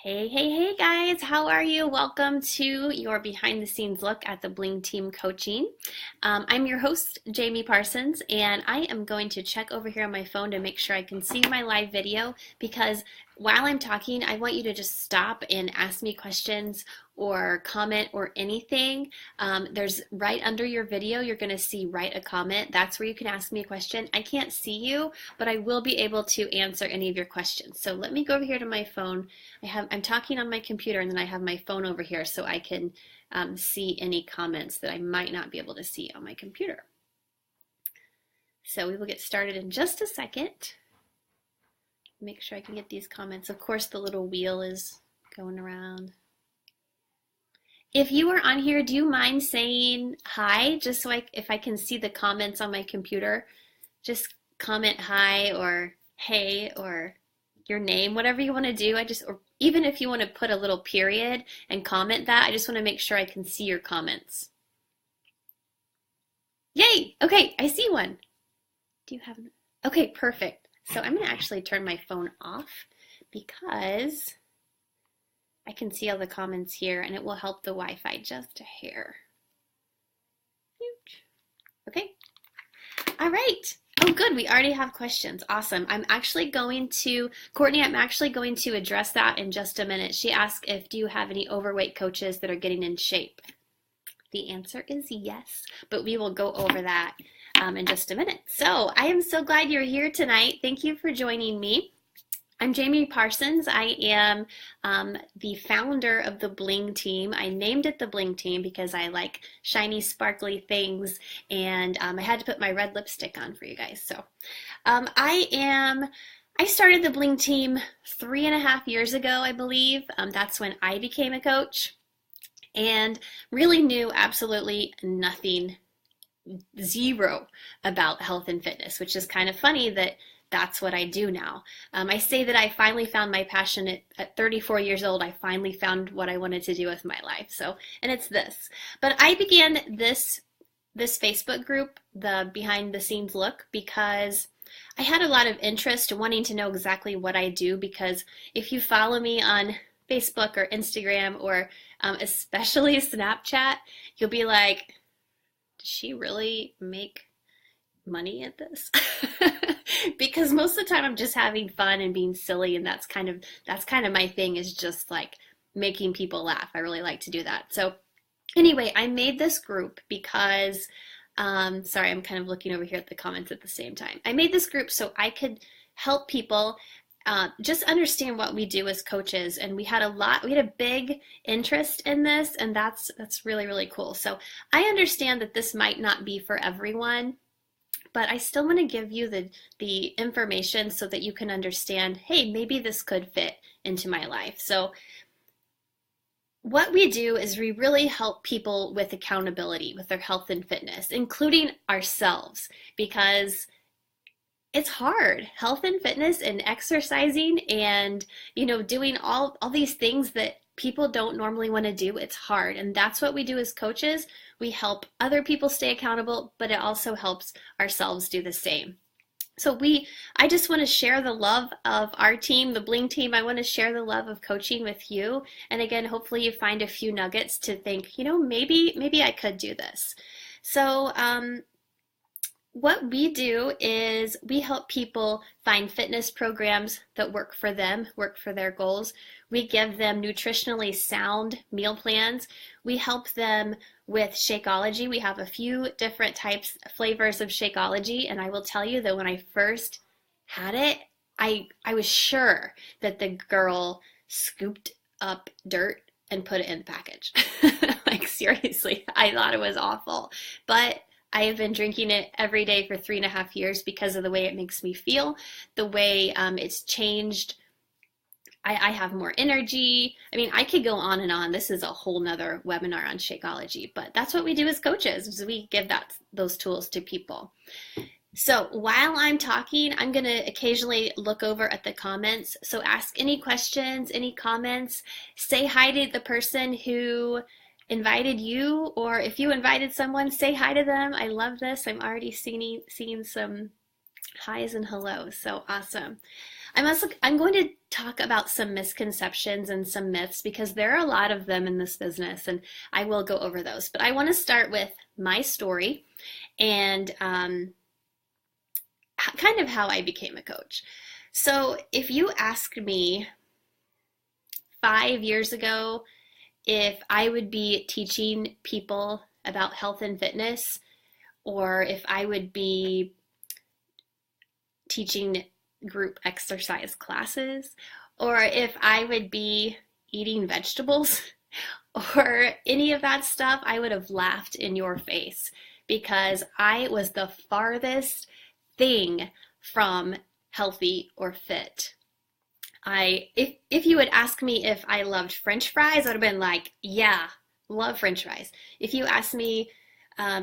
Hey guys, how are you? Welcome to your behind the scenes look at the Bling Team Coaching. I'm your host, Jamie Parsons, and I am going to check over here on my phone to make sure I can see my live video because while I'm talking, I want you to just stop and ask me questions or comment or anything. There's right under your video, you're going to see write a comment. That's where you can ask me a question. I can't see you, but I will be able to answer any of your questions. So let me go over here to my phone. I'm talking on my computer and then I have my phone over here so I can see any comments that I might not be able to see on my computer. So we will get started in just a second. Make sure I can get these comments. Of course, the little wheel is going around. If you are on here, do you mind saying hi, just so if I can see the comments on my computer? Just comment hi or hey or your name, whatever you want to do. Or even if you want to put a little period and comment that, I just want to make sure I can see your comments. Yay! Okay, I see one. Do you have? Okay, perfect. So I'm going to actually turn my phone off because I can see all the comments here and it will help the Wi-Fi just a hair. Huge. Okay. All right. Oh, good. We already have questions. Awesome. I'm actually going to address that in just a minute. She asked do you have any overweight coaches that are getting in shape? The answer is yes, but we will go over that in just a minute. So I am so glad you're here tonight. Thank you for joining me. I'm Jamie Parsons. I am the founder of the Bling Team. I named it the Bling Team because I like shiny, sparkly things, and I had to put my red lipstick on for you guys. So I started the Bling Team 3.5 years ago, I believe. That's when I became a coach and really knew absolutely nothing, zero about health and fitness, which is kind of funny that that's what I do now. I say that I finally found my passion at 34 years old. I finally found what I wanted to do with my life. And it's this. But I began this Facebook group, the Behind the Scenes Look, because I had a lot of interest wanting to know exactly what I do, because if you follow me on Facebook or Instagram or especially Snapchat, you'll be like, does she really make money at this? Because most of the time I'm just having fun and being silly, and that's kind of my thing, is just like making people laugh. I really like to do that. So anyway, I made this group because sorry, I'm kind of looking over here at the comments at the same time. I made this group so I could help people just understand what we do as coaches, and we had a big interest in this, and that's really, really cool. So I understand that this might not be for everyone, but I still want to give you the information so that you can understand, hey, maybe this could fit into my life. So what we do is we really help people with accountability with their health and fitness, including ourselves, because it's hard. Health and fitness and exercising and, doing all these things that people don't normally want to do, it's hard. And that's what we do as coaches. We help other people stay accountable, but it also helps ourselves do the same. So I just want to share the love of our team, the Bling Team. I want to share the love of coaching with you. And again, hopefully you find a few nuggets to think, maybe I could do this. So, what we do is we help people find fitness programs that work for them, work for their goals. We give them nutritionally sound meal plans. We help them with Shakeology. We have a few different flavors of Shakeology, and I will tell you that when I first had it, I was sure that the girl scooped up dirt and put it in the package. Like, seriously, I thought it was awful. But I have been drinking it every day for 3.5 years because of the way it makes me feel, the way it's changed. I have more energy. I mean, I could go on and on. This is a whole nother webinar on Shakeology, but that's what we do as coaches, is we give those tools to people. So while I'm talking, I'm going to occasionally look over at the comments. So ask any questions, any comments. Say hi to the person who invited you, or if you invited someone, say hi to them. I love this. I'm already seeing some highs and hellos. So awesome. I'm going to talk about some misconceptions and some myths because there are a lot of them in this business, and I will go over those. But I want to start with my story and kind of how I became a coach. So if you asked me 5 years ago if I would be teaching people about health and fitness, or if I would be teaching group exercise classes, or if I would be eating vegetables, or any of that stuff, I would have laughed in your face because I was the farthest thing from healthy or fit. If you would ask me if I loved French fries, I would have been like, yeah, love French fries. If you ask me,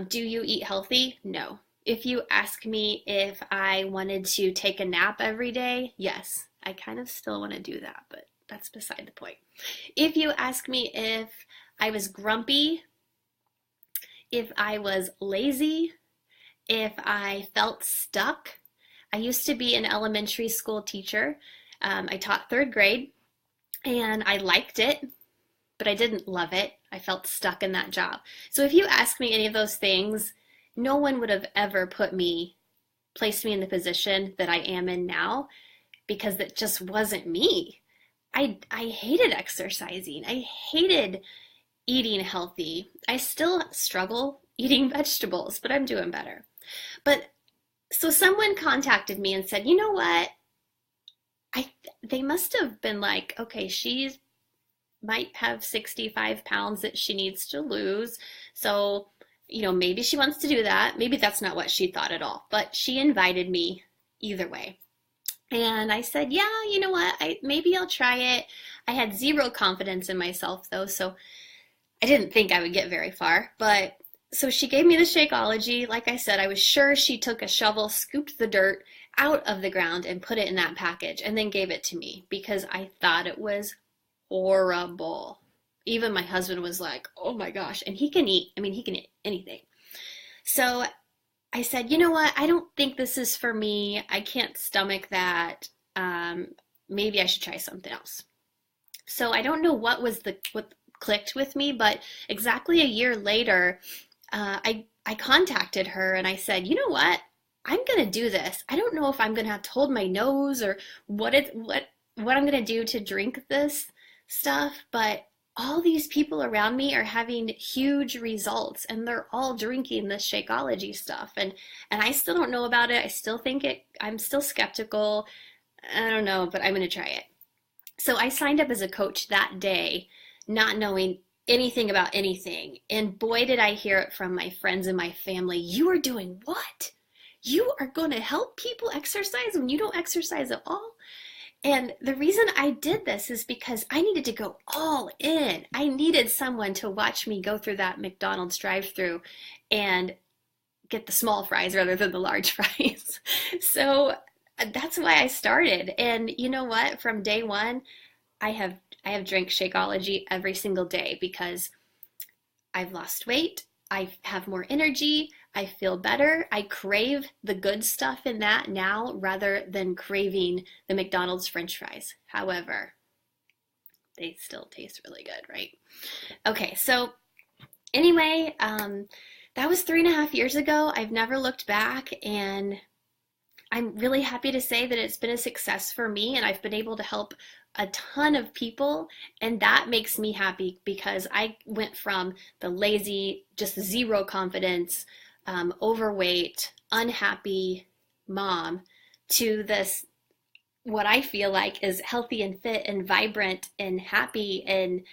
do you eat healthy? No. If you ask me if I wanted to take a nap every day, yes. I kind of still want to do that, but that's beside the point. If you ask me if I was grumpy, if I was lazy, if I felt stuck, I used to be an elementary school teacher. I taught third grade and I liked it, but I didn't love it. I felt stuck in that job. So if you ask me any of those things, no one would have ever placed me in the position that I am in now because that just wasn't me. I hated exercising. I hated eating healthy. I still struggle eating vegetables, but I'm doing better. But so someone contacted me and said, you know what? They must have been like, okay, she might have 65 pounds that she needs to lose. So, maybe she wants to do that. Maybe that's not what she thought at all, but she invited me either way. And I said, yeah, you know what? Maybe I'll try it. I had zero confidence in myself though, so I didn't think I would get very far. But so she gave me the Shakeology. Like I said, I was sure she took a shovel, scooped the dirt out of the ground and put it in that package and then gave it to me because I thought it was horrible. Even my husband was like, oh my gosh. And he can eat. He can eat anything. So I said, you know what? I don't think this is for me. I can't stomach that. Maybe I should try something else. So I don't know what clicked with me, but exactly a year later, I contacted her and I said, you know what? I'm gonna do this. I don't know if I'm gonna have to hold my nose or what I'm gonna do to drink this stuff, but all these people around me are having huge results and they're all drinking this Shakeology stuff, and I still don't know about it. I still think I'm still skeptical. I don't know, but I'm gonna try it. So I signed up as a coach that day, not knowing anything about anything. And boy, did I hear it from my friends and my family. You are doing what? You are going to help people exercise when you don't exercise at all? And the reason I did this is because I needed to go all in. I needed someone to watch me go through that McDonald's drive-thru and get the small fries rather than the large fries. So that's why I started. And you know what? From day one, I have drank Shakeology every single day because I've lost weight, I have more energy, I feel better, I crave the good stuff in that now rather than craving the McDonald's French fries. However, they still taste really good, right? Okay, so anyway, that was 3.5 years ago. I've never looked back, and I'm really happy to say that it's been a success for me, and I've been able to help a ton of people, and that makes me happy because I went from the lazy, just zero confidence, overweight, unhappy mom to this, what I feel like is healthy and fit and vibrant and happy and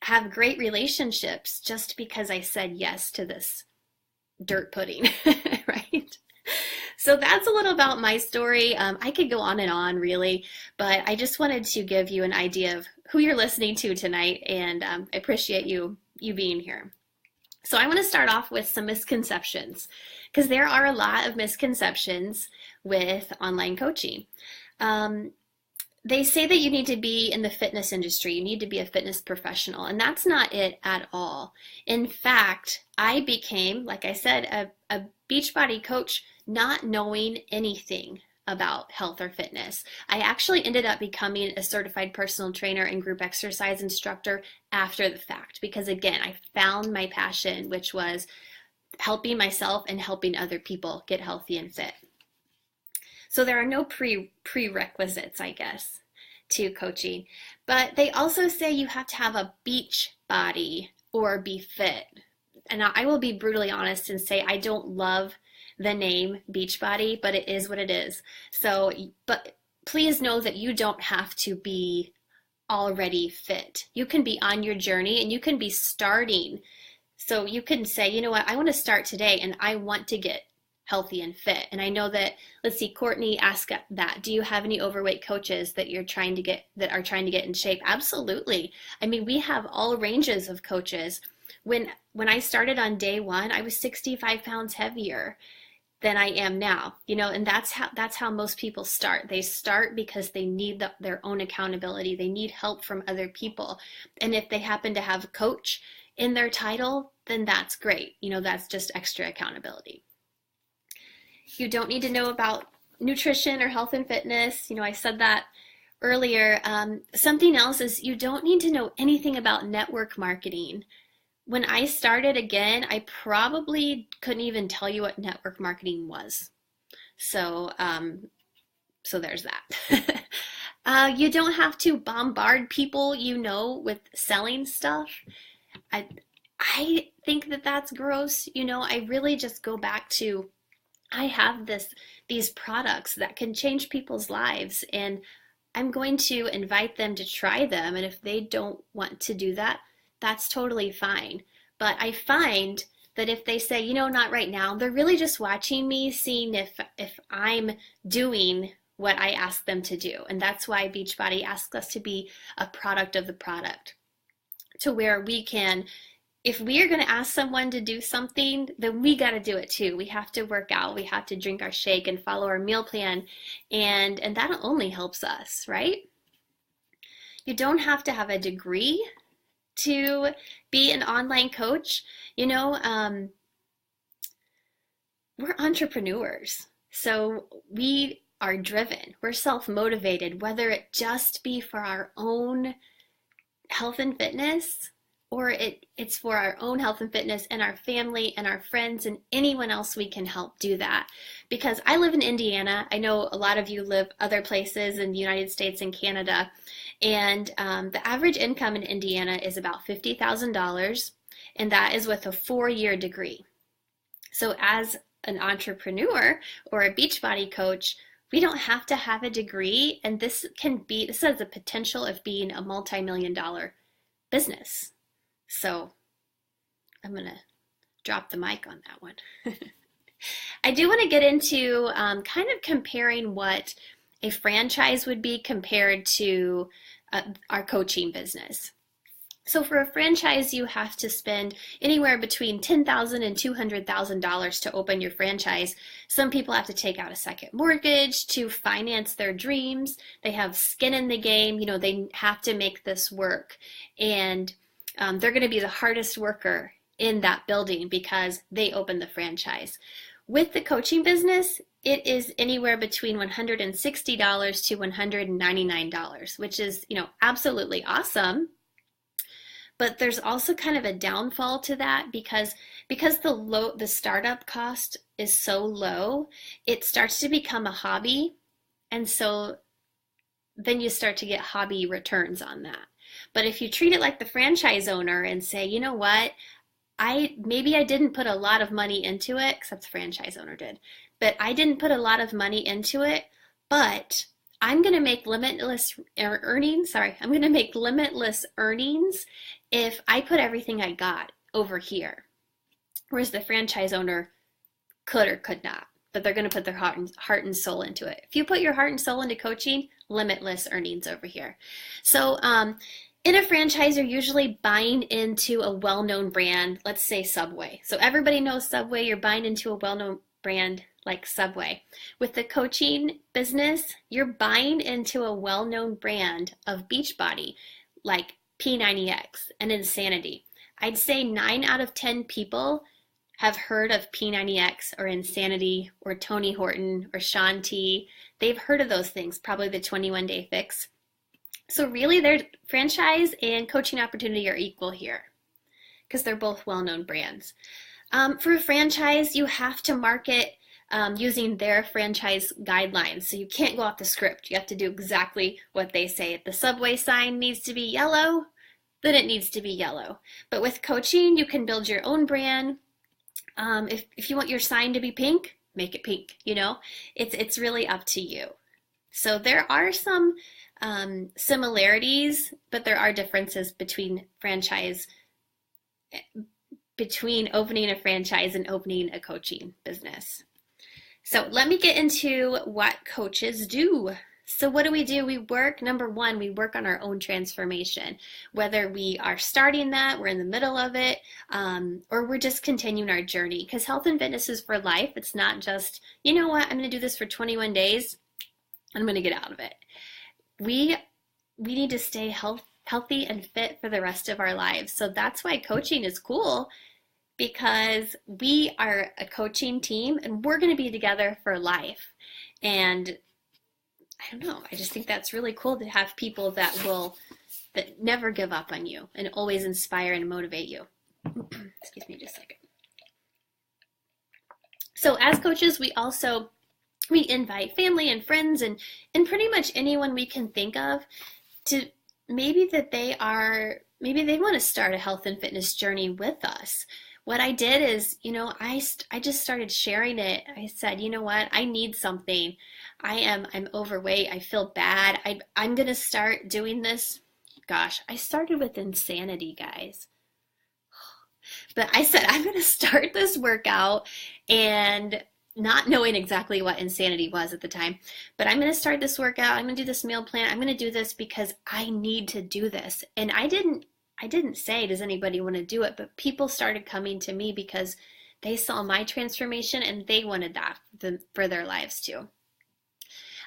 have great relationships just because I said yes to this dirt pudding, right? So that's a little about my story. I could go on and on, really, but I just wanted to give you an idea of who you're listening to tonight, and I appreciate you being here. So I want to start off with some misconceptions, because there are a lot of misconceptions with online coaching. They say that you need to be in the fitness industry, you need to be a fitness professional, and that's not it at all. In fact, I became, like I said, a Beachbody coach not knowing anything about health or fitness. I actually ended up becoming a certified personal trainer and group exercise instructor after the fact because, again, I found my passion, which was helping myself and helping other people get healthy and fit. So there are no prerequisites, I guess, to coaching. But they also say you have to have a beach body or be fit. And I will be brutally honest and say I don't love the name Beachbody, but it is what it is. So, but please know that you don't have to be already fit. You can be on your journey and you can be starting. So you can say, you know what, I want to start today and I want to get healthy and fit. And I know that, let's see, Courtney asked that, do you have any overweight coaches that are trying to get in shape? Absolutely. I mean, we have all ranges of coaches. When I started on day one, I was 65 pounds heavier than I am now, and that's how most people start. They start because they need their own accountability. They need help from other people. And if they happen to have a coach in their title, then that's great. That's just extra accountability. You don't need to know about nutrition or health and fitness. I said that earlier. Something else is you don't need to know anything about network marketing. When I started, again, I probably couldn't even tell you what network marketing was. So there's that. You don't have to bombard people, with selling stuff. I think that that's gross. I really just go back to, I have these products that can change people's lives, and I'm going to invite them to try them. And if they don't want to do that, that's totally fine. But I find that if they say, not right now, they're really just watching me, seeing if I'm doing what I ask them to do. And that's why Beachbody asks us to be a product of the product, to where we can, if we are going to ask someone to do something, then we got to do it too. We have to work out, we have to drink our shake and follow our meal plan, and that only helps us, right? You don't have to have a degree to be an online coach. We're entrepreneurs, so we are driven, we're self-motivated, whether it just be for our own health and fitness, or it's for our own health and fitness and our family and our friends and anyone else we can help do that. Because I live in Indiana. I know a lot of you live other places in the United States and Canada. And the average income in Indiana is about $50,000. And that is with a 4-year degree. So as an entrepreneur or a Beachbody coach, we don't have to have a degree. And this has the potential of being a multi-million-dollar business. So I'm going to drop the mic on that one. I do want to get into kind of comparing what a franchise would be compared to our coaching business. So for a franchise, you have to spend anywhere between $10,000 and $200,000 to open your franchise. Some people have to take out a second mortgage to finance their dreams. They have skin in the game. They have to make this work. And they're going to be the hardest worker in that building because they opened the franchise. With the coaching business, it is anywhere between $160 to $199, which is, absolutely awesome. But there's also kind of a downfall to that because the startup cost is so low, it starts to become a hobby. And so then you start to get hobby returns on that. But if you treat it like the franchise owner and say, you know what, maybe I didn't put a lot of money into it, except the franchise owner did, but I didn't put a lot of money into it, but I'm going to make limitless earnings. I'm going to make limitless earnings if I put everything I got over here. Whereas the franchise owner could or could not, but they're going to put their heart and soul into it. If you put your heart and soul into coaching, limitless earnings over here. So in a franchise, you're usually buying into a well-known brand, let's say Subway. So everybody knows Subway, you're buying into a well-known brand like Subway. With the coaching business, you're buying into a well-known brand of Beachbody, like P90X and Insanity. I'd say 9 out of 10 people have heard of P90X or Insanity or Tony Horton or Shaun T. They've heard of those things, probably the 21 Day Fix. So really, their franchise and coaching opportunity are equal here because they're both well-known brands. For a franchise, you have to market using their franchise guidelines. So you can't go off the script. You have to do exactly what they say. If the Subway sign needs to be yellow, then it needs to be yellow. But with coaching, you can build your own brand. If you want your sign to be pink, make it pink. It's really up to you. So there are some similarities, but there are differences between opening a franchise and opening a coaching business. So let me get into what coaches do. So what do? Number one, we work on our own transformation, whether we are starting that, we're in the middle of it, or we're just continuing our journey. Because health and fitness is for life. It's not just, you know what, I'm going to do this for 21 days. I'm going to get out of it. We need to stay healthy and fit for the rest of our lives. So that's why coaching is cool, because we are a coaching team and we're going to be together for life. And I don't know, I just think that's really cool to have people that never give up on you and always inspire and motivate you. Excuse me just a second. So as coaches, we invite family and friends and pretty much anyone we can think of to maybe they want to start a health and fitness journey with us. What I did is, I just started sharing it. I said, you know what, I need something. I'm overweight. I feel bad. I'm going to start doing this. Gosh, I started with Insanity, guys. But I said, I'm going to start this workout, and not knowing exactly what Insanity was at the time, but I'm going to start this workout. I'm going to do this meal plan. I'm going to do this because I need to do this. And I didn't say, does anybody want to do it? But people started coming to me because they saw my transformation and they wanted that for their lives too.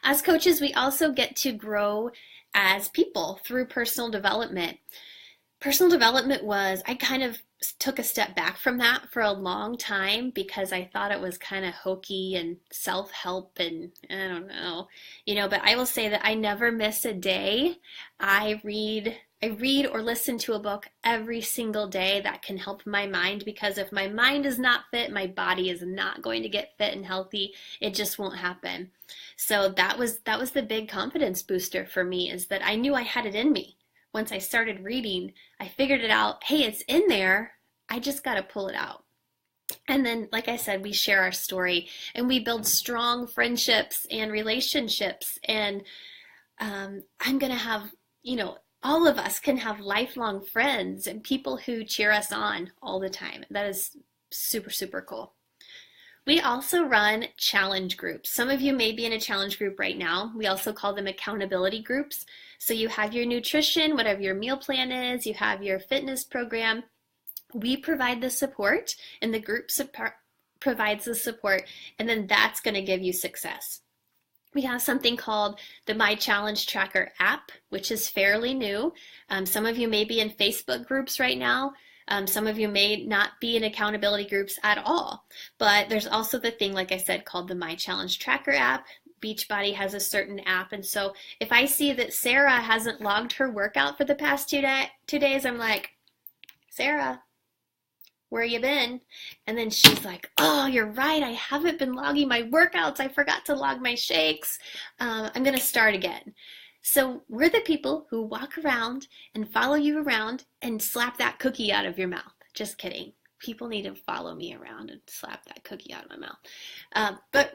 As coaches, we also get to grow as people through personal development. Personal development I kind of took a step back from that for a long time because I thought it was kind of hokey and self-help and I don't know, but I will say that I never miss a day. I read or listen to a book every single day that can help my mind, because if my mind is not fit, my body is not going to get fit and healthy. It just won't happen. So that was the big confidence booster for me, is that I knew I had it in me. Once I started reading, I figured it out. Hey, it's in there. I just got to pull it out. And then, like I said, we share our story and we build strong friendships and relationships. And I'm going to have, all of us can have lifelong friends and people who cheer us on all the time. That is super, super cool. We also run challenge groups. Some of you may be in a challenge group right now. We also call them accountability groups. So you have your nutrition, whatever your meal plan is, you have your fitness program. We provide the support and the group provides the support, and then that's going to give you success. We have something called the My Challenge Tracker app, which is fairly new. Some of you may be in Facebook groups right now. Some of you may not be in accountability groups at all, but there's also the thing, like I said, called the My Challenge Tracker app. Beachbody has a certain app, and so if I see that Sarah hasn't logged her workout for the past 2 days, I'm like, Sarah, where you been? And then she's like, oh, you're right, I haven't been logging my workouts. I forgot to log my shakes. I'm going to start again. So we're the people who walk around and follow you around and slap that cookie out of your mouth. Just kidding. People need to follow me around and slap that cookie out of my mouth. But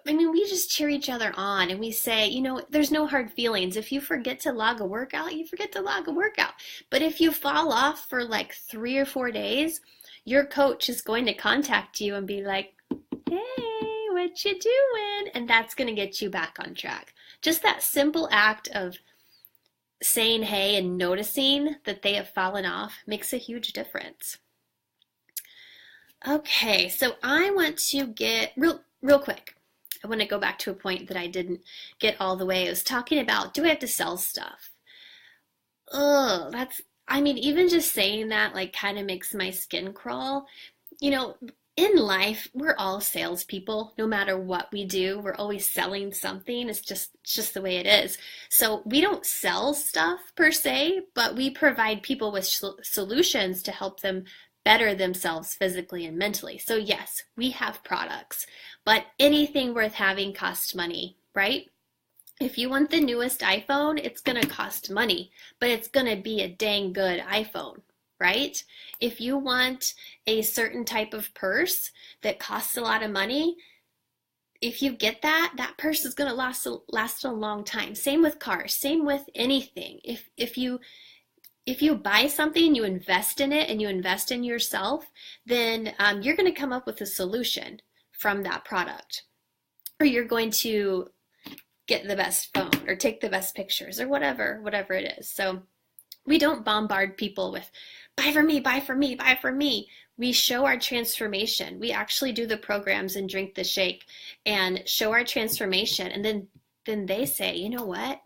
I mean, we just cheer each other on and we say, there's no hard feelings. If you forget to log a workout, you forget to log a workout. But if you fall off for like 3 or 4 days, your coach is going to contact you and be like, hey, what you doing? And that's going to get you back on track. Just that simple act of saying hey and noticing that they have fallen off makes a huge difference. Okay, so I want to get real quick. I want to go back to a point that I didn't get all the way. I was talking about, do I have to sell stuff? Even just saying that kind of makes my skin crawl. in life, we're all salespeople. No matter what we do, we're always selling something. It's just the way it is. So we don't sell stuff per se, but we provide people with solutions to help them better themselves physically and mentally. So yes, we have products, but anything worth having costs money, right? If you want the newest iPhone, it's going to cost money, but it's going to be a dang good iPhone, right? If you want a certain type of purse that costs a lot of money, if you get that, that purse is going to last a long time. Same with cars, same with anything. If you buy something, you invest in it and you invest in yourself, then you're going to come up with a solution from that product. Or you're going to get the best phone or take the best pictures or whatever it is. So we don't bombard people with buy for me, buy for me, buy for me. We show our transformation. We actually do the programs and drink the shake and show our transformation. And then they say, you know what?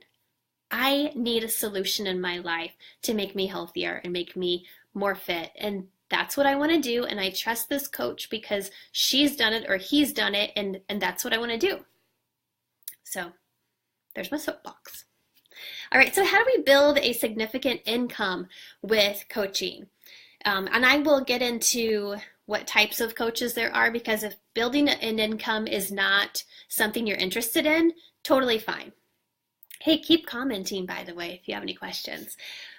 I need a solution in my life to make me healthier and make me more fit. And that's what I want to do. And I trust this coach because she's done it or he's done it. And that's what I want to do. So there's my soapbox. All right, so how do we build a significant income with coaching? And I will get into what types of coaches there are, because if building an income is not something you're interested in, totally fine. Hey, keep commenting, by the way, if you have any questions.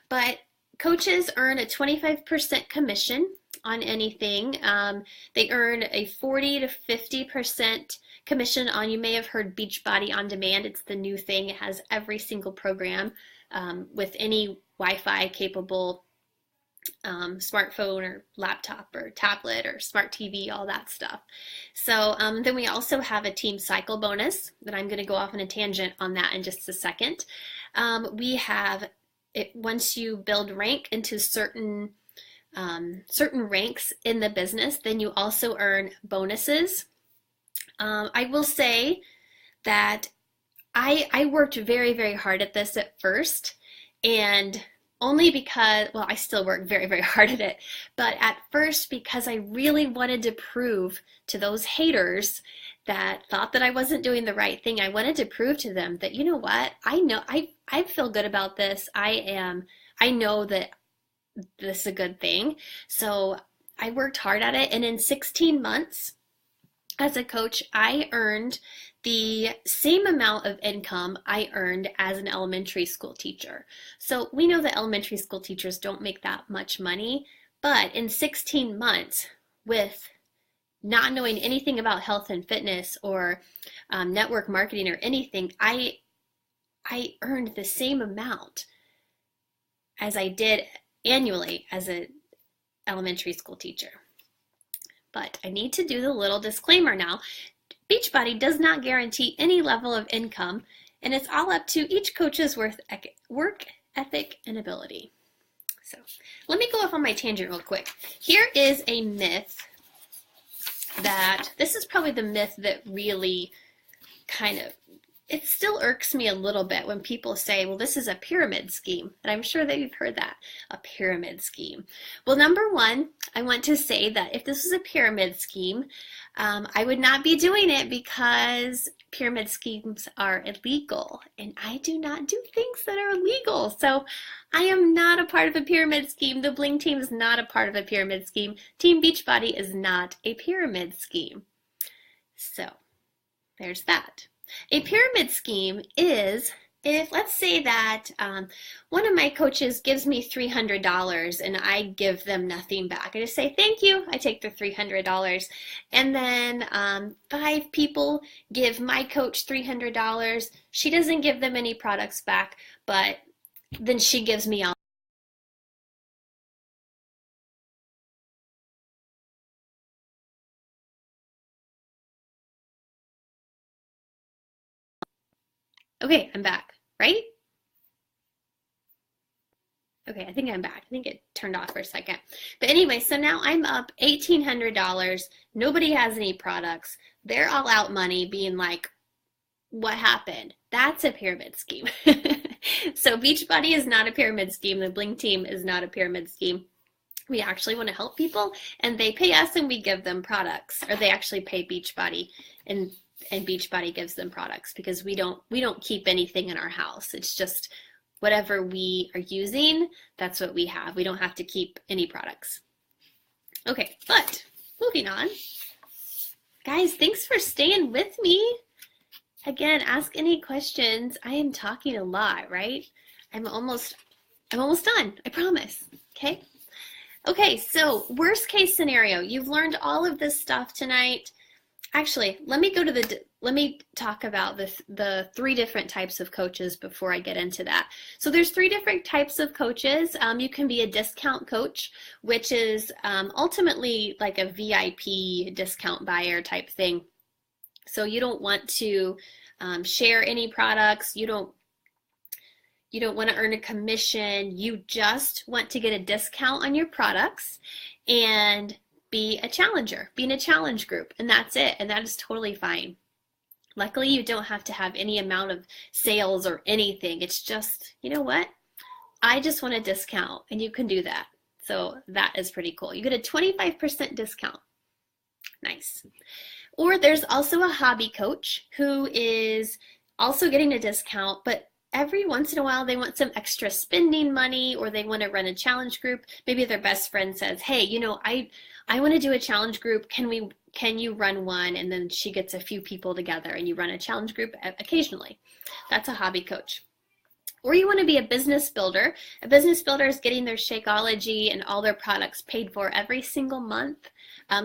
But coaches earn a 25% commission on anything. They earn a 40 to 50% commission on, you may have heard Beachbody on demand. It's the new thing. It has every single program with any Wi-Fi capable smartphone or laptop or tablet or smart TV, all that stuff. So then we also have a team cycle bonus that I'm going to go off on a tangent on that in just a second. We have it once you build rank into certain ranks in the business, then you also earn bonuses. I will say that I worked very, very hard at this at first, and only because, well, I still work very, very hard at it, but at first because I really wanted to prove to those haters that thought that I wasn't doing the right thing. I wanted to prove to them that, you know what, I feel good about this. I know that this is a good thing. So I worked hard at it, and in 16 months as a coach, I earned the same amount of income I earned as an elementary school teacher. So we know that elementary school teachers don't make that much money, but in 16 months, with not knowing anything about health and fitness or network marketing or anything, I earned the same amount as I did annually as an elementary school teacher. But I need to do the little disclaimer now. Beachbody does not guarantee any level of income, and it's all up to each coach's work ethic and ability. So let me go off on my tangent real quick. Here is a myth this is probably the myth that really it still irks me a little bit when people say, well, this is a pyramid scheme. And I'm sure that you've heard that, a pyramid scheme. Well, number one, I want to say that if this was a pyramid scheme, I would not be doing it because pyramid schemes are illegal. And I do not do things that are illegal. So I am not a part of a pyramid scheme. The Bling team is not a part of a pyramid scheme. Team Beachbody is not a pyramid scheme. So there's that. A pyramid scheme is if, let's say that one of my coaches gives me $300 and I give them nothing back. I just say, thank you. I take the $300. And then 5 people give my coach $300. She doesn't give them any products back, but then she gives me all. Okay, I'm back, right? Okay, I think I'm back. I think it turned off for a second. But anyway, so now I'm up $1,800. Nobody has any products. They're all out money being like, what happened? That's a pyramid scheme. So Beachbody is not a pyramid scheme. The Bling team is not a pyramid scheme. We actually want to help people, and they pay us and we give them products, or they actually pay Beachbody, and Beachbody gives them products, because we don't keep anything in our house. It's just whatever we are using, that's what we have. We don't have to keep any products. Okay, but moving on. Guys, thanks for staying with me. Again, ask any questions. I am talking a lot, right? I'm almost done, I promise. Okay? Okay, so worst case scenario. You've learned all of this stuff tonight. Actually, let me talk about the three different types of coaches before I get into that. So there's three different types of coaches. You can be a discount coach, which is ultimately like a VIP discount buyer type thing. So you don't want to share any products. You don't want to earn a commission. You just want to get a discount on your products and be a challenger, be in a challenge group, and that's it. And that is totally fine. Luckily, you don't have to have any amount of sales or anything. It's just, you know what? I just want a discount, and you can do that. So that is pretty cool. You get a 25% discount. Nice. Or there's also a hobby coach who is also getting a discount, but every once in a while they want some extra spending money, or they want to run a challenge group. Maybe their best friend says, hey, I want to do a challenge group. Can you run one? And then she gets a few people together and you run a challenge group occasionally. That's a hobby coach. Or you want to be a business builder. A business builder is getting their Shakeology and all their products paid for every single month.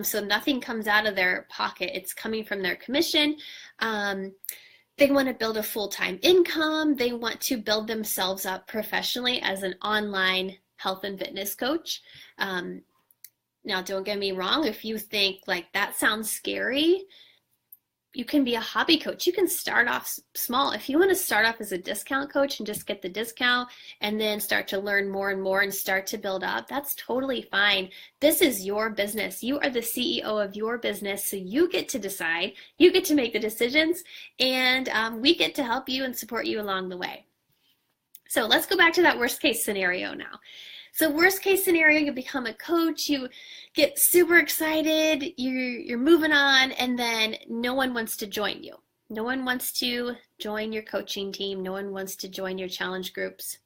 So nothing comes out of their pocket. It's coming from their commission. They want to build a full-time income. They want to build themselves up professionally as an online health and fitness coach. Now, don't get me wrong. If you think like that sounds scary, you can be a hobby coach. You can start off small. If you want to start off as a discount coach and just get the discount and then start to learn more and more and start to build up, that's totally fine. This is your business. You are the CEO of your business, so you get to decide. You get to make the decisions, and we get to help you and support you along the way. So let's go back to that worst case scenario now. So worst case scenario, you become a coach, you get super excited, you're moving on, and then no one wants to join you. No one wants to join your coaching team. No one wants to join your challenge groups.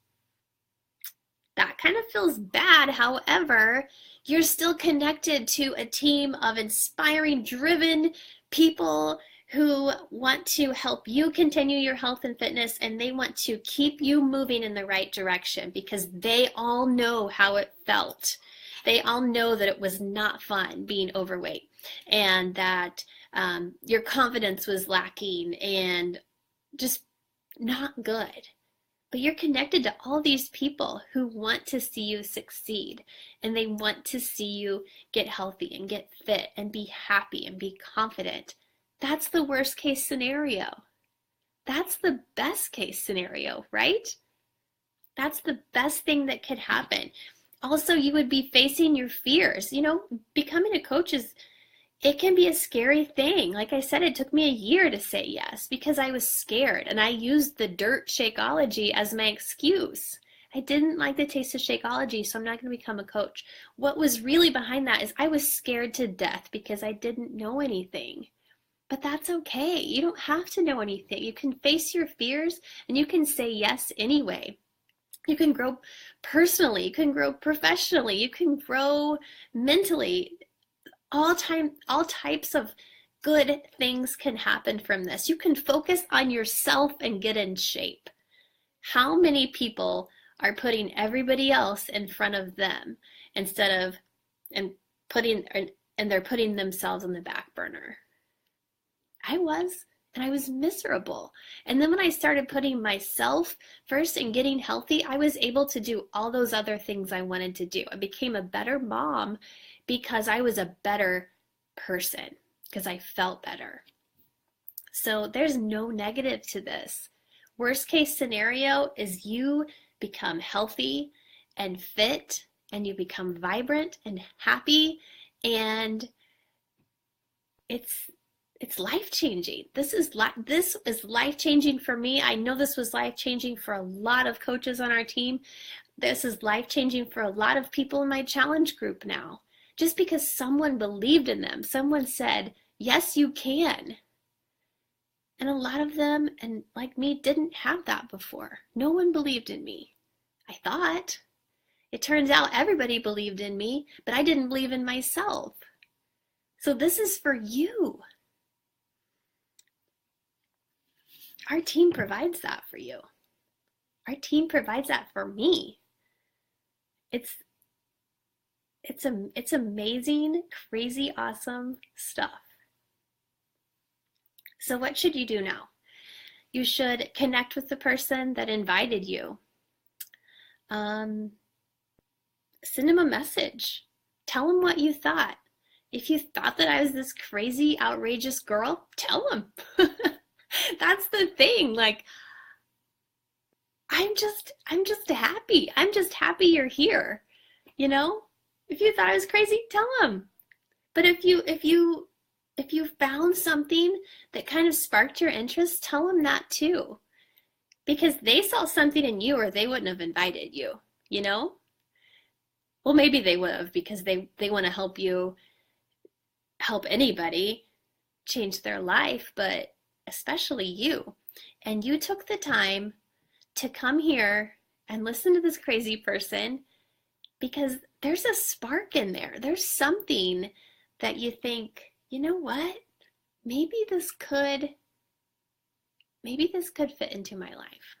That kind of feels bad. However, you're still connected to a team of inspiring, driven people who want to help you continue your health and fitness, and they want to keep you moving in the right direction because they all know how it felt. They all know that it was not fun being overweight, and that your confidence was lacking and just not good. But you're connected to all these people who want to see you succeed, and they want to see you get healthy and get fit and be happy and be confident. That's the worst case scenario. That's the best case scenario, right? That's the best thing that could happen. Also, you would be facing your fears. Becoming a coach it can be a scary thing. Like I said, it took me a year to say yes because I was scared, and I used the dirt Shakeology as my excuse. I didn't like the taste of Shakeology, so I'm not going to become a coach. What was really behind that is I was scared to death because I didn't know anything. But that's okay. You don't have to know anything. You can face your fears and you can say yes anyway. You can grow personally. You can grow professionally. You can grow mentally. All types of good things can happen from this. You can focus on yourself and get in shape. How many people are putting everybody else in front of them and they're putting themselves on the back burner? I was, and I was miserable. And then when I started putting myself first and getting healthy, I was able to do all those other things I wanted to do. I became a better mom because I was a better person, because I felt better. So there's no negative to this. Worst case scenario is you become healthy and fit, and you become vibrant and happy, and it's life-changing. This is life-changing for me. I know this was life-changing for a lot of coaches on our team. This is life-changing for a lot of people in my challenge group now. Just because someone believed in them, someone said, yes, you can. And a lot of them, and like me, didn't have that before. No one believed in me. I thought. It turns out everybody believed in me, but I didn't believe in myself. So this is for you. Our team provides that for you. Our team provides that for me. It's amazing, crazy, awesome stuff. So what should you do now? You should connect with the person that invited you. Send them a message. Tell them what you thought. If you thought that I was this crazy, outrageous girl, tell them. That's the thing. Like, I'm just happy. I'm just happy you're here. You know? If you thought I was crazy, tell them. But if you found something that kind of sparked your interest, tell them that too. Because they saw something in you or they wouldn't have invited you, you know? Well, maybe they would have because they want to help you, help anybody change their life, but especially you. And you took the time to come here and listen to this crazy person because there's a spark in there. There's something that you think, you know what? Maybe this could fit into my life.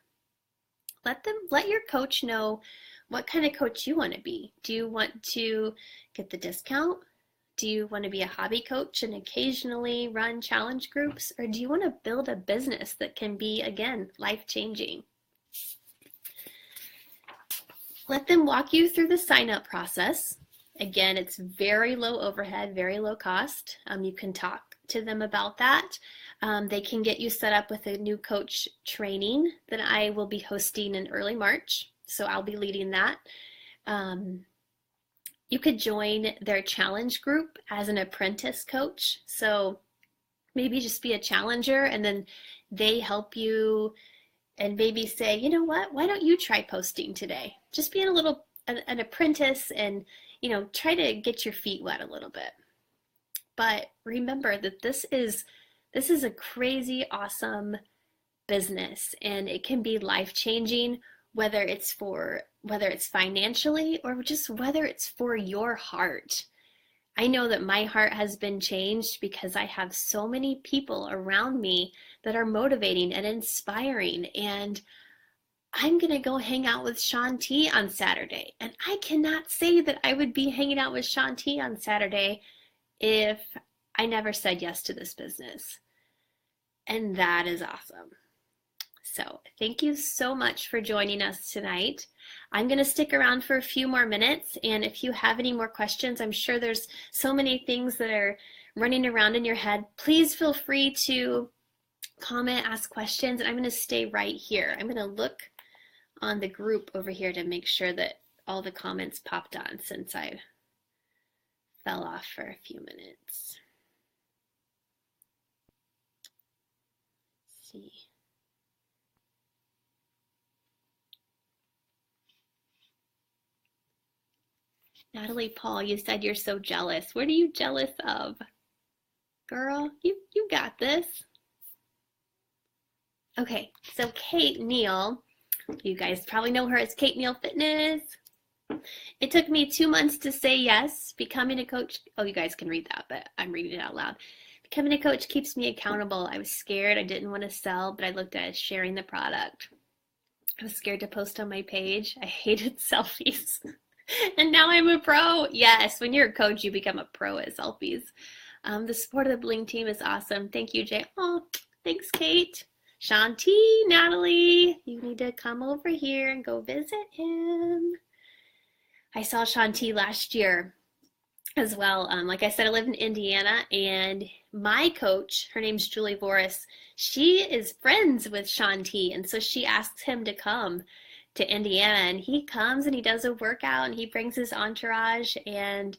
Let your coach know what kind of coach you want to be. Do you want to get the discount? Do you want to be a hobby coach and occasionally run challenge groups? Or do you want to build a business that can be, again, life-changing? Let them walk you through the sign-up process. Again, it's very low overhead, very low cost. You can talk to them about that. They can get you set up with a new coach training that I will be hosting in early March. So I'll be leading that. You could join their challenge group as an apprentice coach. So maybe just be a challenger and then they help you and maybe say, you know what, why don't you try posting today? Just be an apprentice and, you know, try to get your feet wet a little bit. But remember that this is a crazy, awesome business and it can be life-changing, whether it's financially or just whether it's for your heart. I know that my heart has been changed because I have so many people around me that are motivating and inspiring, and I'm going to go hang out with Shanti on Saturday. And I cannot say that I would be hanging out with Shanti on Saturday if I never said yes to this business. And that is awesome. So thank you so much for joining us tonight. I'm going to stick around for a few more minutes, and if you have any more questions, I'm sure there's so many things that are running around in your head. Please feel free to comment, ask questions, and I'm going to stay right here. I'm going to look on the group over here to make sure that all the comments popped on since I fell off for a few minutes. Let's see. Natalie Paul, you said you're so jealous. What are you jealous of? Girl, you got this. Okay, so Kate Neal, you guys probably know her as Kate Neal Fitness. It took me 2 months to say yes. Becoming a coach, oh, you guys can read that, but I'm reading it out loud. Becoming a coach keeps me accountable. I was scared. I didn't want to sell, but I looked at sharing the product. I was scared to post on my page. I hated selfies. And now I'm a pro. Yes, when you're a coach, you become a pro at selfies. The support of the Bling team is awesome. Thank you, Jay. Oh, thanks, Kate. Shanti, Natalie, you need to come over here and go visit him. I saw Shanti last year as well. Like I said, I live in Indiana, and my coach, her name's Julie Voris, she is friends with Shanti, and so she asks him to come to Indiana, and he comes and he does a workout and he brings his entourage, and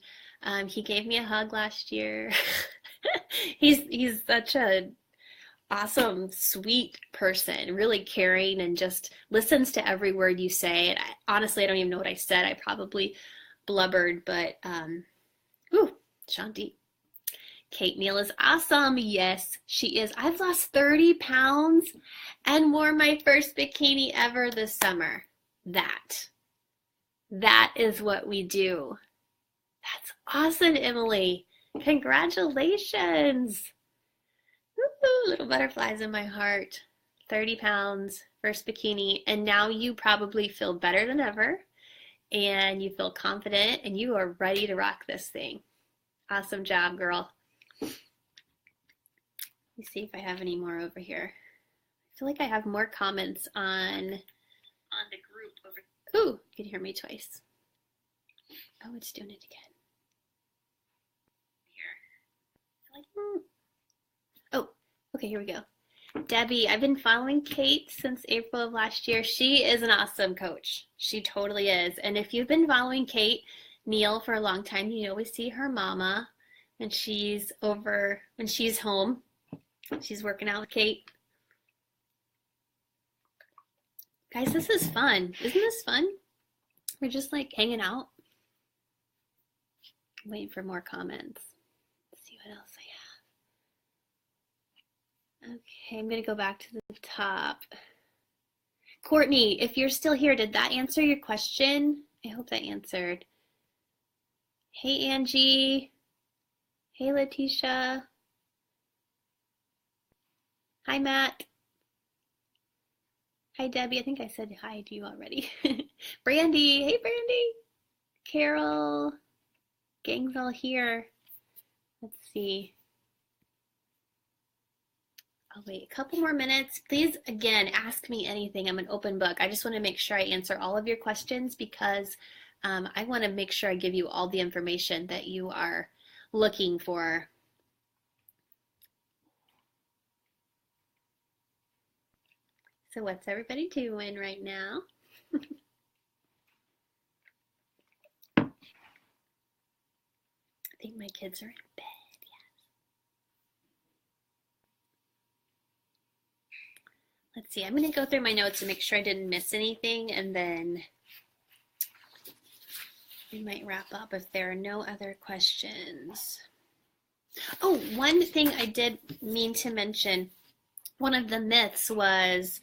he gave me a hug last year. He's such a awesome, sweet person, really caring and just listens to every word you say. And honestly, I don't even know what I said. I probably blubbered, but ooh, Shanti. Kate Neal is awesome. Yes, she is. I've lost 30 pounds and wore my first bikini ever this summer. That is what we do. That's awesome, Emily. Congratulations. Woo-hoo, little butterflies in my heart. 30 pounds, first bikini, and now you probably feel better than ever, and you feel confident, and you are ready to rock this thing. Awesome job, girl. Let me see if I have any more over here. I feel like I have more comments on the group over. Ooh, you can hear me twice. Oh, it's doing it again. Here. Oh, okay, here we go. Debbie, I've been following Kate since April of last year. She is an awesome coach. She totally is. And if you've been following Kate Neal for a long time, you always see her mama when she's home. She's working out with Kate. Guys, this is fun. Isn't this fun? We're just like hanging out. I'm waiting for more comments. Let's see what else I have. Okay, I'm going to go back to the top. Courtney, if you're still here, did that answer your question? I hope that answered. Hey, Angie. Hey, Letitia. Hi, Matt. Hi, Debbie. I think I said hi to you already. Brandy. Hey, Brandy. Carol. Gang's all here. Let's see. I'll wait a couple more minutes. Please, again, ask me anything. I'm an open book. I just want to make sure I answer all of your questions because I want to make sure I give you all the information that you are looking for. So what's everybody doing right now? I think my kids are in bed. Let's see, I'm going to go through my notes and make sure I didn't miss anything, and then we might wrap up if there are no other questions. Oh, one thing I did mean to mention, one of the myths was,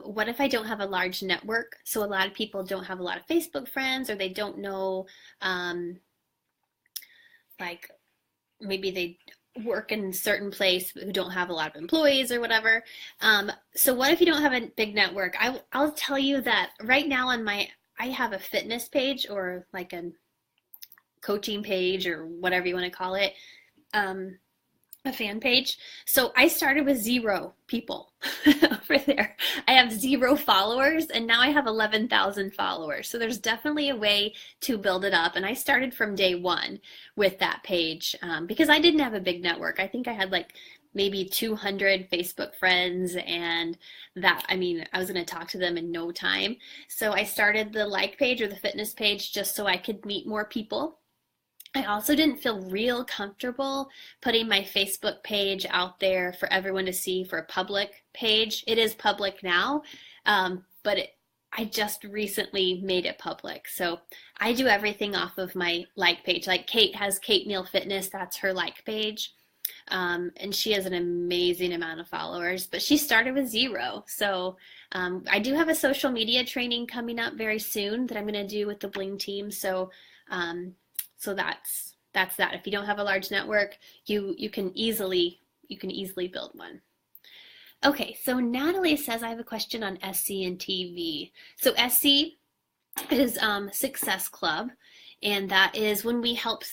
what if I don't have a large network? So a lot of people don't have a lot of Facebook friends, or they don't know, like maybe they work in a certain place who don't have a lot of employees or whatever. So what if you don't have a big network? I'll tell you that right now I have a fitness page, or like a coaching page, or whatever you want to call it, a fan page. So I started with 0 people over there. I have 0 followers, and now I have 11,000 followers. So there's definitely a way to build it up. And I started from day one with that page because I didn't have a big network. I think I had like maybe 200 Facebook friends, and that, I mean, I was going to talk to them in no time. So I started the like page, or the fitness page, just so I could meet more people. I also didn't feel real comfortable putting my Facebook page out there for everyone to see, for a public page. It is public now, but I just recently made it public. So I do everything off of my like page. Like Kate has Kate Neal Fitness, that's her like page. And she has an amazing amount of followers, but she started with 0. So I do have a social media training coming up very soon that I'm going to do with the Bling team. So that's that. If you don't have a large network, you can easily build one. Okay, so Natalie says, I have a question on SC and TV. So SC is Success Club, and that is when we help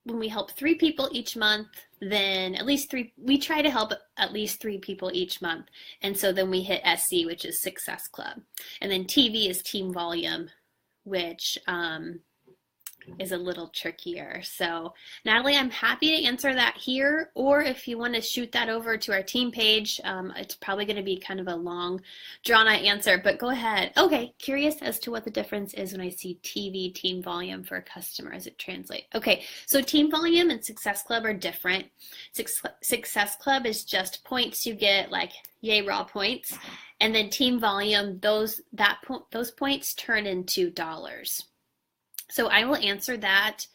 3 people each month, then at least 3, we try to help at least 3 people each month. And so then we hit SC, which is Success Club. And then TV is Team Volume, which is a little trickier. So, Natalie, I'm happy to answer that here, or if you want to shoot that over to our team page, it's probably going to be kind of a long, drawn out answer, but go ahead. Okay, curious as to what the difference is when I see TV team volume for a customer as it translates. Okay, so team volume and Success Club are different. Success Club is just points you get, like yay raw points, and then team volume, those points turn into dollars. So I will answer that.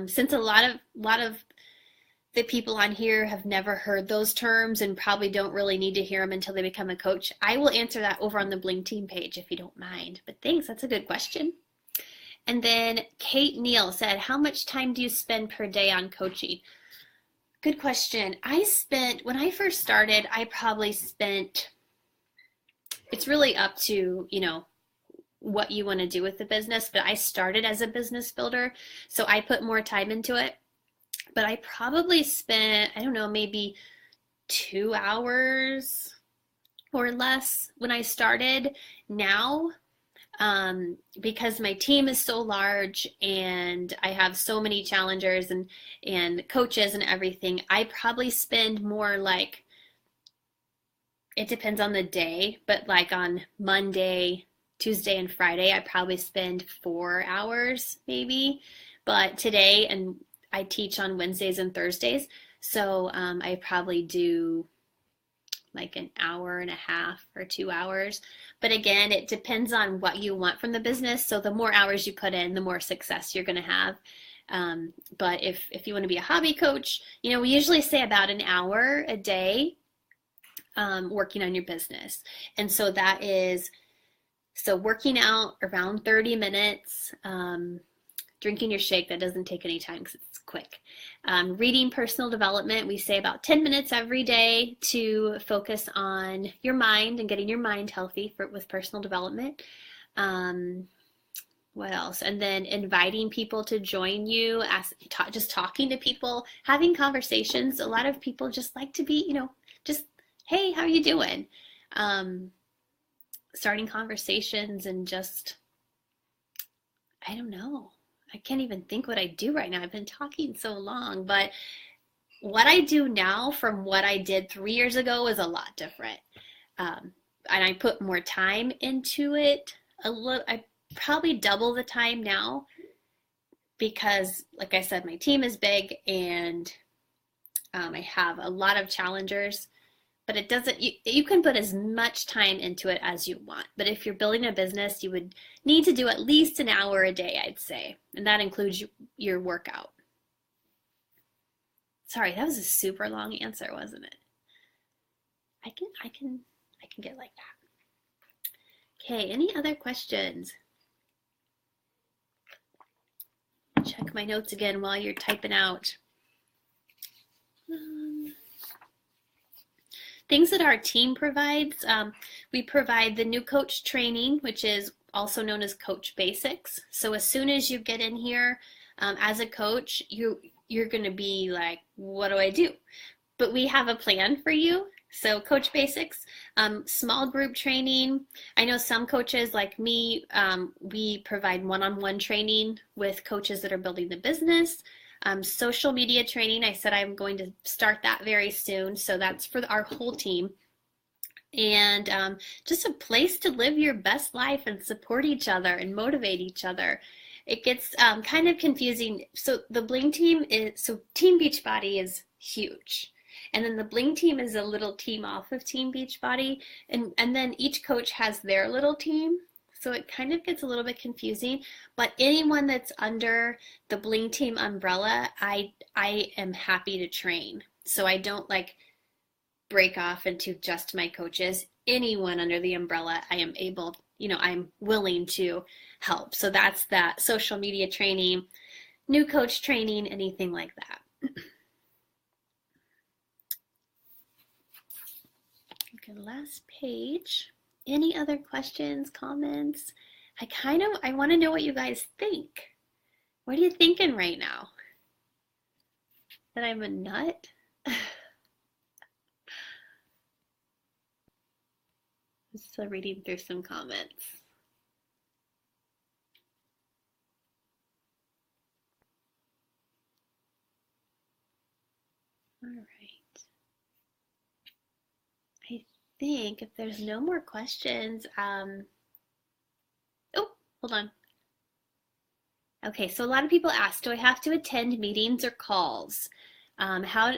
Since a lot of the people on here have never heard those terms and probably don't really need to hear them until they become a coach, I will answer that over on the Bling Team page if you don't mind. But thanks, that's a good question. And then Kate Neal said, how much time do you spend per day on coaching? Good question. When I first started, I probably spent, it's really up to, what you want to do with the business, but I started as a business builder, so I put more time into it. But I probably spent, I don't know, maybe 2 hours or less when I started. Now, because my team is so large and I have so many challengers and coaches and everything, I probably spend more, like, it depends on the day, but like on Monday, Tuesday, and Friday, I probably spend 4 hours maybe. But today, and I teach on Wednesdays and Thursdays, so I probably do like an hour and a half or 2 hours. But again, it depends on what you want from the business. So the more hours you put in, the more success you're going to have. But if you want to be a hobby coach, we usually say about an hour a day working on your business. And so that is, working out around 30 minutes, drinking your shake, that doesn't take any time because it's quick. Reading personal development, we say about 10 minutes every day to focus on your mind and getting your mind healthy with personal development. What else? And then inviting people to join you, just talking to people, having conversations. A lot of people just like to be, just, hey, how are you doing? Starting conversations and just, I don't know. I can't even think what I do right now. I've been talking so long, but what I do now from what I did 3 years ago is a lot different. And I put more time into it. I probably double the time now because, like I said, my team is big and I have a lot of challengers. But it doesn't, you can put as much time into it as you want. But if you're building a business, you would need to do at least an hour a day, I'd say. And that includes your workout. Sorry, that was a super long answer, wasn't it? I can get like that. Okay, any other questions? Check my notes again while you're typing out. Things that our team provides, we provide the new coach training, which is also known as Coach Basics. So as soon as you get in here as a coach, you're going to be like, what do I do? But we have a plan for you. So Coach Basics, small group training. I know some coaches like me, we provide one-on-one training with coaches that are building the business. Social media training, I said I'm going to start that very soon, so that's for our whole team. And just a place to live your best life and support each other and motivate each other. It gets kind of confusing. So the Bling team Team Beachbody is huge. And then the Bling team is a little team off of Team Beachbody. And then each coach has their little team. So it kind of gets a little bit confusing, but anyone that's under the Bling Team umbrella, I am happy to train. So I don't break off into just my coaches. Anyone under the umbrella, I am able, I'm willing to help. So that's that social media training, new coach training, anything like that. Okay, last page. Any other questions, comments? I want to know what you guys think. What are you thinking right now? That I'm a nut? Just reading through some comments. All right. I think if there's no more questions, oh, hold on. Okay, so a lot of people ask, do I have to attend meetings or calls? How,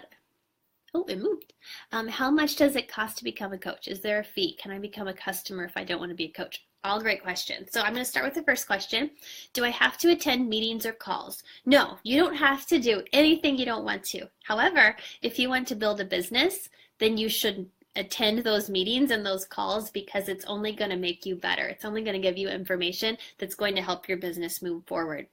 oh, it moved. How much does it cost to become a coach? Is there a fee? Can I become a customer if I don't want to be a coach? All great questions. So I'm going to start with the first question. Do I have to attend meetings or calls? No, you don't have to do anything you don't want to. However, if you want to build a business, then you should attend those meetings and those calls because it's only going to make you better. It's only going to give you information that's going to help your business move forward.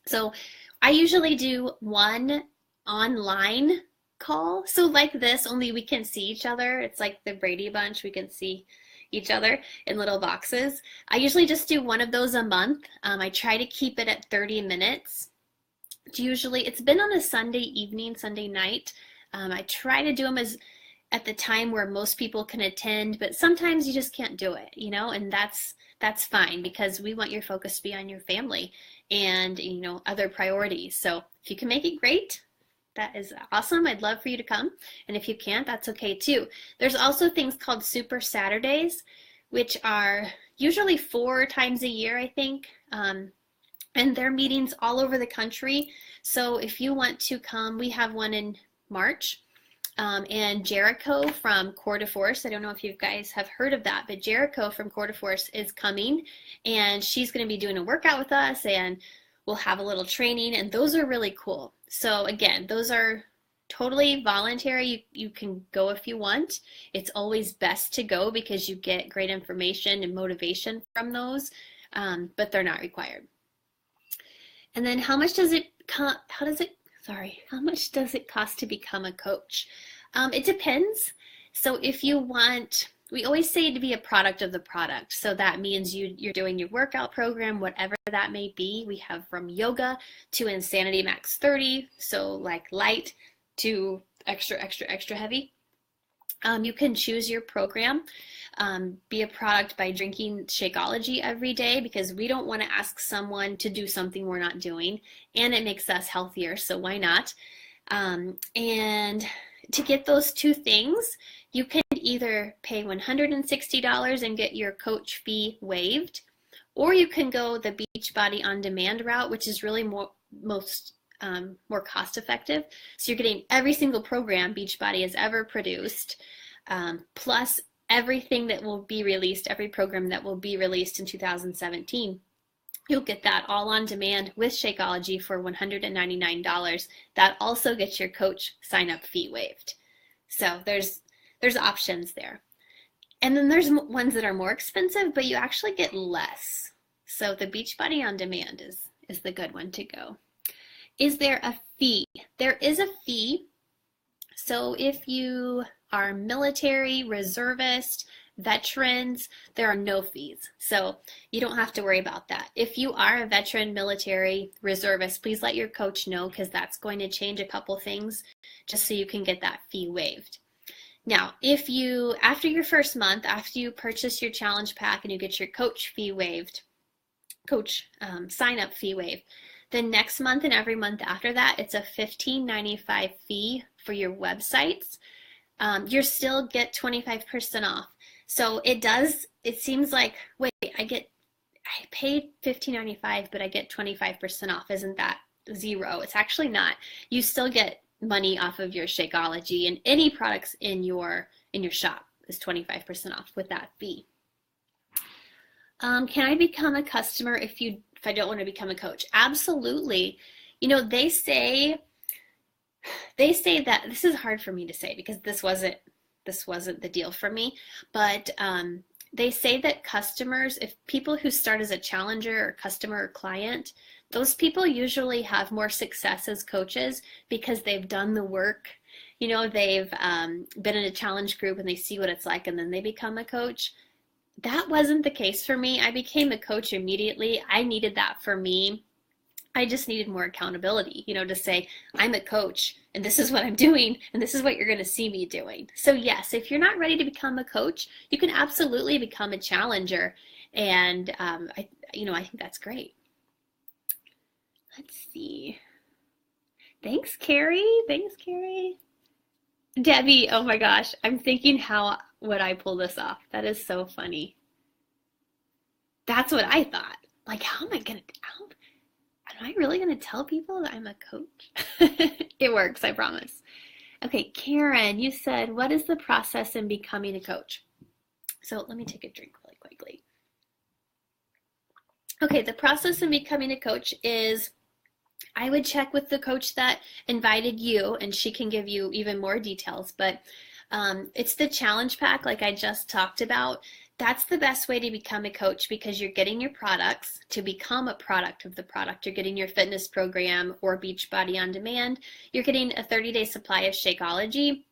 So I usually do one online call. So like this, only we can see each other. It's like the Brady Bunch. We can see each other in little boxes. I usually just do one of those a month. I try to keep it at 30 minutes. Usually, it's been on a Sunday evening, Sunday night. I try to do them at the time where most people can attend, but sometimes you just can't do it, and that's fine because we want your focus to be on your family and other priorities. So if you can make it, great. That is awesome. I'd love for you to come. And if you can't, that's okay too. There's also things called Super Saturdays, which are usually 4 times a year, I think. And they're meetings all over the country. So if you want to come, we have one in March. And Jericho from Core de Force, I don't know if you guys have heard of that, but Jericho from Core de Force is coming, and she's going to be doing a workout with us, and we'll have a little training, and those are really cool. So again, those are totally voluntary. You can go if you want. It's always best to go because you get great information and motivation from those, but they're not required. And then how much does it cost to become a coach? It depends. So if you want, we always say to be a product of the product. So that means you're doing your workout program, whatever that may be. We have from yoga to Insanity Max 30, so like light to extra, extra, extra heavy. You can choose your program. Be a product by drinking Shakeology every day because we don't want to ask someone to do something we're not doing, and it makes us healthier, so why not? And to get those two things, you can either pay $160 and get your coach fee waived, or you can go the Beachbody on demand route, which is really more cost effective. So you're getting every single program Beachbody has ever produced, plus everything that will be released, every program that will be released in 2017. You'll get that all on demand with Shakeology for $199. That also gets your coach sign-up fee waived. So there's options there. And then there's ones that are more expensive, but you actually get less. So the Beachbody on demand is the good one to go. Is there a fee? There is a fee. So if you are military, reservist, veterans, there are no fees. So you don't have to worry about that. If you are a veteran, military, reservist, please let your coach know because that's going to change a couple things just so you can get that fee waived. Now, if you, after your first month, after you purchase your challenge pack and you get your coach fee waived, sign-up fee waived, the next month and every month after that, it's a $15.95 fee for your websites. You still get 25% off. So it seems like, wait, I paid $15.95, but I get 25% off. Isn't that zero? It's actually not. You still get money off of your Shakeology, and any products in your shop is 25% off with that fee. Can I become a customer if I don't want to become a coach? Absolutely. They say that, this is hard for me to say because this wasn't the deal for me, but they say that customers, if people who start as a challenger or customer or client, those people usually have more success as coaches because they've done the work. They've been in a challenge group and they see what it's like, and then they become a coach. That wasn't the case for me. I became a coach immediately. I needed that for me. I just needed more accountability, to say, I'm a coach and this is what I'm doing and this is what you're going to see me doing. So yes, if you're not ready to become a coach, you can absolutely become a challenger. And I think that's great. Let's see. Thanks, Carrie. Debbie, oh my gosh, I'm thinking how would I pull this off? That is so funny. That's what I thought. Like, am I really gonna tell people that I'm a coach? It works, I promise. Okay, Karen, you said, what is the process in becoming a coach? So let me take a drink really quickly. Okay, the process in becoming a coach is I would check with the coach that invited you, and she can give you even more details, but it's the challenge pack, like I just talked about. That's the best way to become a coach because you're getting your products to become a product of the product. You're getting your fitness program or Beachbody on demand. You're getting a 30-day supply of Shakeology.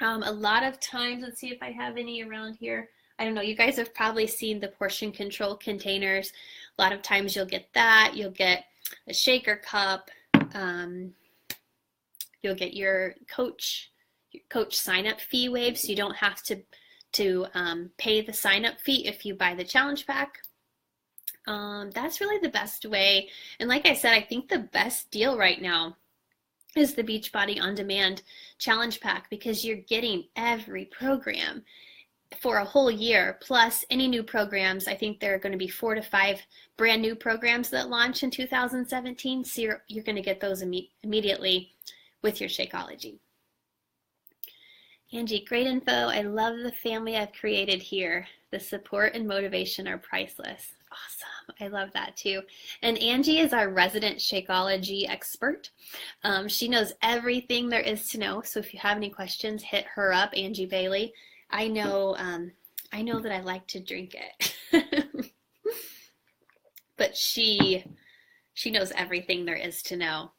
A lot of times, let's see if I have any around here. I don't know, you guys have probably seen the portion control containers. A lot of times you'll get that. You'll get a shaker cup. You'll get your coach sign up fee waived, so you don't have to pay the sign up fee if you buy the challenge pack. That's really the best way. And like I said, I think the best deal right now is the Beachbody On Demand challenge pack because you're getting every program for a whole year, plus any new programs. I think there are going to be 4 to 5 brand new programs that launch in 2017, so you're going to get those immediately with your Shakeology. Angie, great info. I love the family I've created here. The support and motivation are priceless. Awesome. I love that too. And Angie is our resident Shakeology expert. She knows everything there is to know, so if you have any questions, hit her up, Angie Bailey. I know that I like to drink it, but she knows everything there is to know.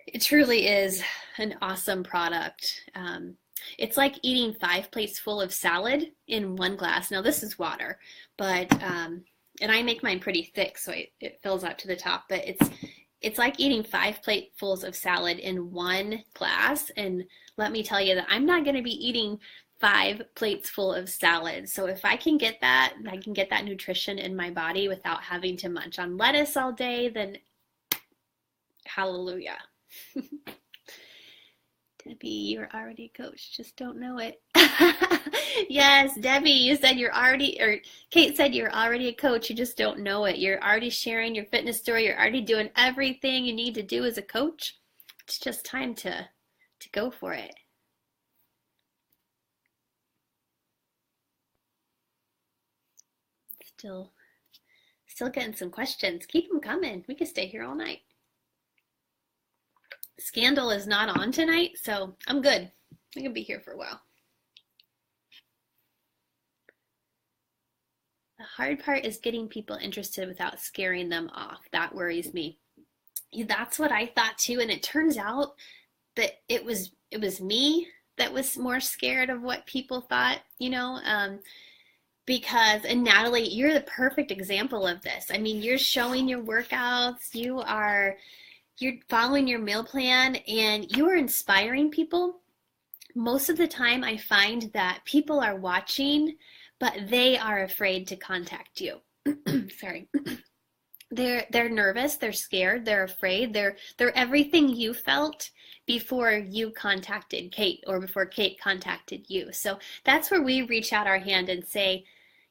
It truly is an awesome product. It's like eating 5 plates full of salad in 1 glass. Now this is water, but and I make mine pretty thick so it fills up to the top. But it's like eating 5 platefuls of salad in 1 glass. And let me tell you that I'm not going to be eating 5 plates full of salad. So if I can get that nutrition in my body without having to munch on lettuce all day, then hallelujah. Debbie, you're already a coach, just don't know it. Yes, Debbie, you said Kate said you're already a coach, you just don't know it. You're already sharing your fitness story, you're already doing everything you need to do as a coach. It's just time to go for it. Still getting some questions. Keep them coming. We could stay here all night. Scandal is not on tonight, so I'm good. I can be here for a while. The hard part is getting people interested without scaring them off. That worries me. That's what I thought too, and it turns out that it was me that was more scared of what people thought, because, and Natalie, you're the perfect example of this. I mean, you're showing your workouts, you're following your meal plan, and you are inspiring people. Most of the time I find that people are watching, but they are afraid to contact you. Sorry. They're nervous, they're scared, they're afraid, they're everything you felt before you contacted Kate or before Kate contacted you. So that's where we reach out our hand and say,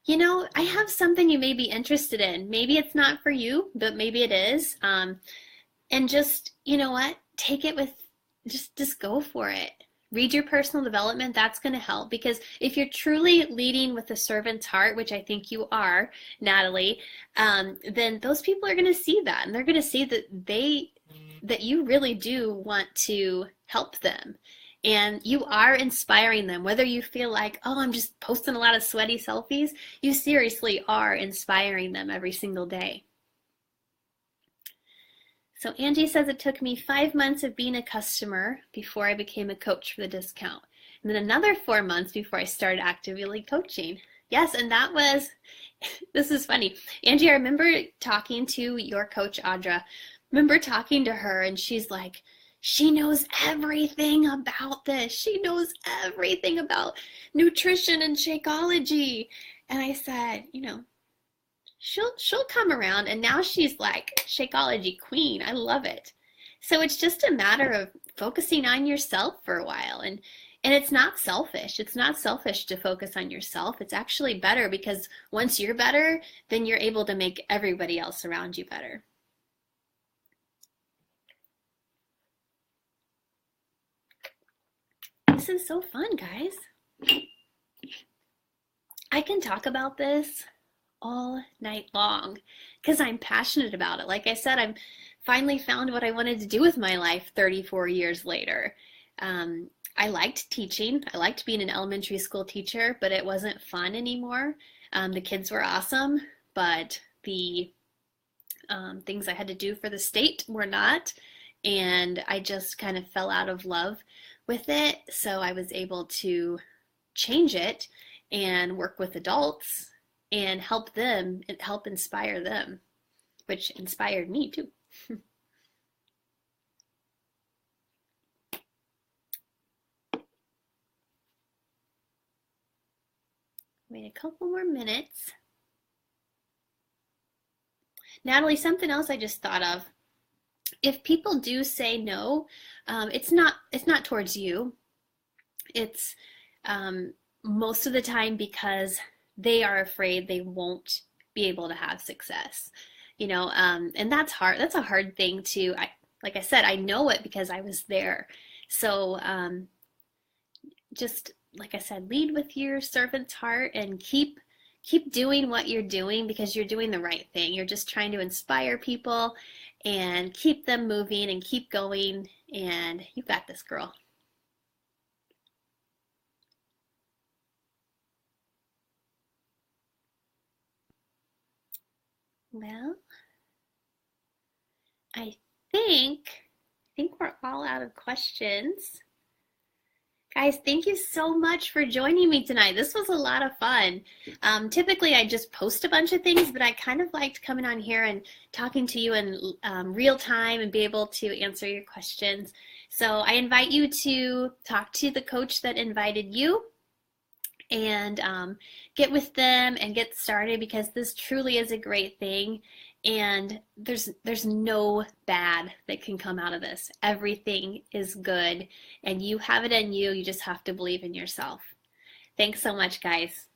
I have something you may be interested in. Maybe it's not for you, but maybe it is. And just, take it with, just go for it. Read your personal development. That's going to help, because if you're truly leading with a servant's heart, which I think you are, Natalie, then those people are going to see that, and they're going to see that you really do want to help them. And you are inspiring them, whether you feel like, oh, I'm just posting a lot of sweaty selfies. You seriously are inspiring them every single day. So Angie says it took me 5 months of being a customer before I became a coach for the discount. And then another 4 months before I started actively coaching. Yes, and that was, this is funny. Angie, I remember talking to your coach, Audra. Remember talking to her, and she's like, she knows everything about this. She knows everything about nutrition and Shakeology. And I said, she'll come around, and now she's like Shakeology queen. I love it. So it's just a matter of focusing on yourself for a while, and it's not selfish. It's not selfish to focus on yourself. It's actually better because once you're better, then you're able to make everybody else around you better. This is so fun, guys. I can talk about this all night long because I'm passionate about it. Like I said, I've finally found what I wanted to do with my life 34 years later. I liked teaching. I liked being an elementary school teacher, but it wasn't fun anymore. The kids were awesome, but the things I had to do for the state were not. And I just kind of fell out of love with it. So I was able to change it and work with adults and help them, help inspire them, which inspired me too. Wait a couple more minutes. Natalie, something else I just thought of. If people do say no, it's not towards you. It's most of the time because they are afraid they won't be able to have success. And that's hard. That's a hard thing to. Like I said, I know it because I was there. So just like I said, lead with your servant's heart and keep doing what you're doing because you're doing the right thing. You're just trying to inspire people and keep them moving and keep going, and you got this, girl. Well, I think we're all out of questions. Guys, thank you so much for joining me tonight. This was a lot of fun. Typically, I just post a bunch of things, but I kind of liked coming on here and talking to you in real time and be able to answer your questions. So I invite you to talk to the coach that invited you and get with them and get started because this truly is a great thing. And there's no bad that can come out of this. Everything is good, and you have it in you. You just have to believe in yourself. Thanks so much, guys.